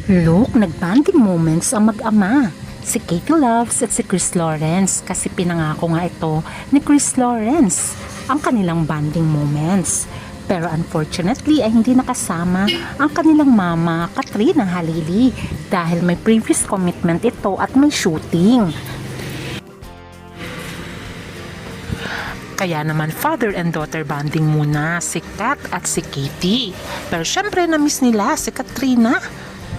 Look, nag-bonding moments ang mag-ama. Si Katie Loves at si Chris Lawrence kasi pinangako nga ito ni Chris Lawrence ang kanilang bonding moments. Pero unfortunately ay hindi nakasama ang kanilang mama, Katrina Halili, dahil may previous commitment ito at may shooting. Kaya naman father and daughter bonding muna si Kat at si Katie. Pero syempre na-miss nila si Katrina.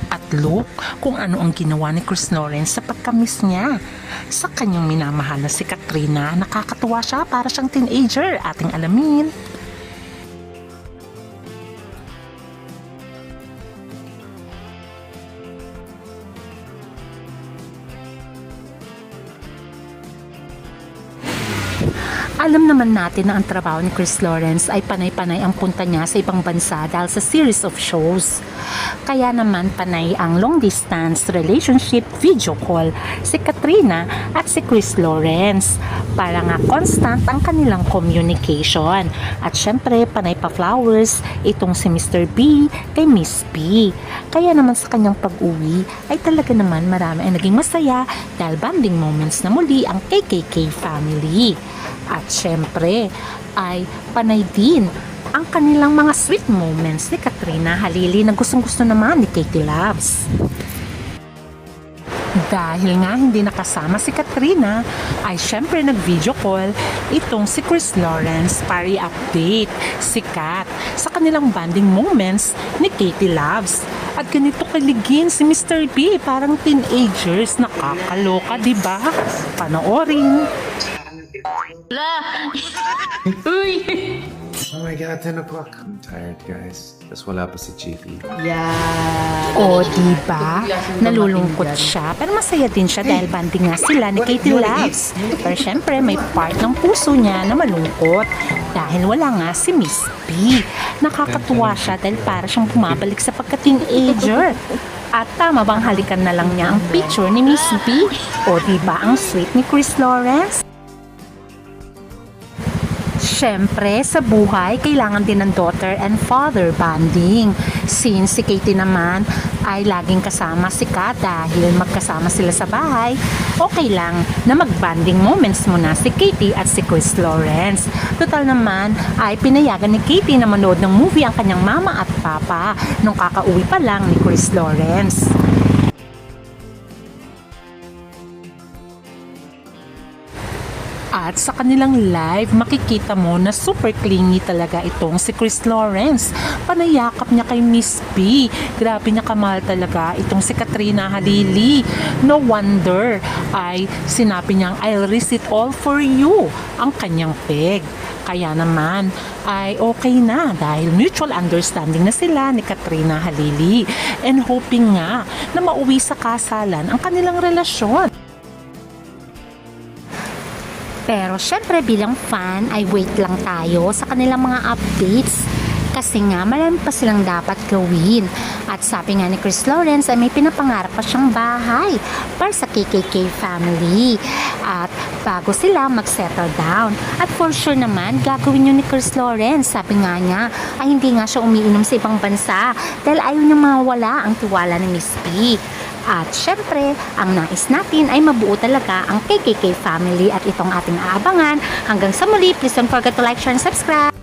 At look kung ano ang ginawa ni Chris Lawrence sa pagkamiss niya sa kanyang minamahal na si Katrina. Nakakatuwa siya, para siyang teenager, ating alamin. Alam naman natin na ang trabaho ni Chris Lawrence ay panay-panay ang punta niya sa ibang bansa dahil sa series of shows. Kaya naman panay ang long distance relationship video call si Katrina at si Chris Lawrence para nga constant ang kanilang communication. At syempre panay pa flowers itong si Mr. B kay Miss B. Kaya naman sa kanyang pag-uwi ay talaga naman marami ay naging masaya dahil bonding moments na muli ang KKK family. At syempre ay panay din ang kanilang mga sweet moments ni Katrina Halili na gustong-gusto naman ni Katie Loves. Dahil nga hindi nakasama si Katrina, ay syempre nag-video call itong si Chris Lawrence para i-update si Kat sa kanilang bonding moments ni Katie Loves. At ganito kiligin si Mr. B, parang teenagers, nakakaloka, diba? Panoorin. Uy! Oh my God, 10 o'clock. I'm tired, guys. Tapos wala pa si Chiefy. Yeah! O, diba? Nalulungkot siya. Pero masaya din siya dahil banding nga sila ni Katie Loves. Pero syempre, may part ng puso niya na malungkot dahil wala nga si Miss B. Nakakatuwa siya dahil para siyang bumabalik sa pagka-teenager. At tama bang halikan na lang niya ang picture ni Miss B? O, diba ang sweet ni Chris Lawrence? Siyempre, sa buhay, kailangan din ng daughter and father bonding. Since si Katie naman ay laging kasama si Kat dahil magkasama sila sa bahay, okay lang na mag-bonding moments muna si Katie at si Chris Lawrence. Total naman ay pinayagan ni Katie na manood ng movie ang kanyang mama at papa nung kakauwi pa lang ni Chris Lawrence. At sa kanilang live, makikita mo na super clingy talaga itong si Chris Lawrence. Panayakap niya kay Miss B. Grabe niya kamahal talaga itong si Katrina Halili. No wonder ay sinabi niyang I'll risk it all for you ang kanyang peg. Kaya naman ay okay na dahil mutual understanding na sila ni Katrina Halili and hoping nga na mauwi sa kasalan ang kanilang relasyon. Pero syempre bilang fan ay wait lang tayo sa kanilang mga updates kasi nga marami pa silang dapat gawin. At sabi nga ni Chris Lawrence ay may pinapangarap pa siyang bahay para sa KKK family at bago sila mag-settle down. At for sure naman gagawin yun ni Chris Lawrence. Sabi nga niya ay hindi nga siya umiinom sa ibang bansa dahil ayaw niya mawala ang tiwala ni Miss B. At syempre, ang nais natin ay mabuo talaga ang KKK family at itong ating aabangan. Hanggang sa muli, please don't forget to like, share, and subscribe.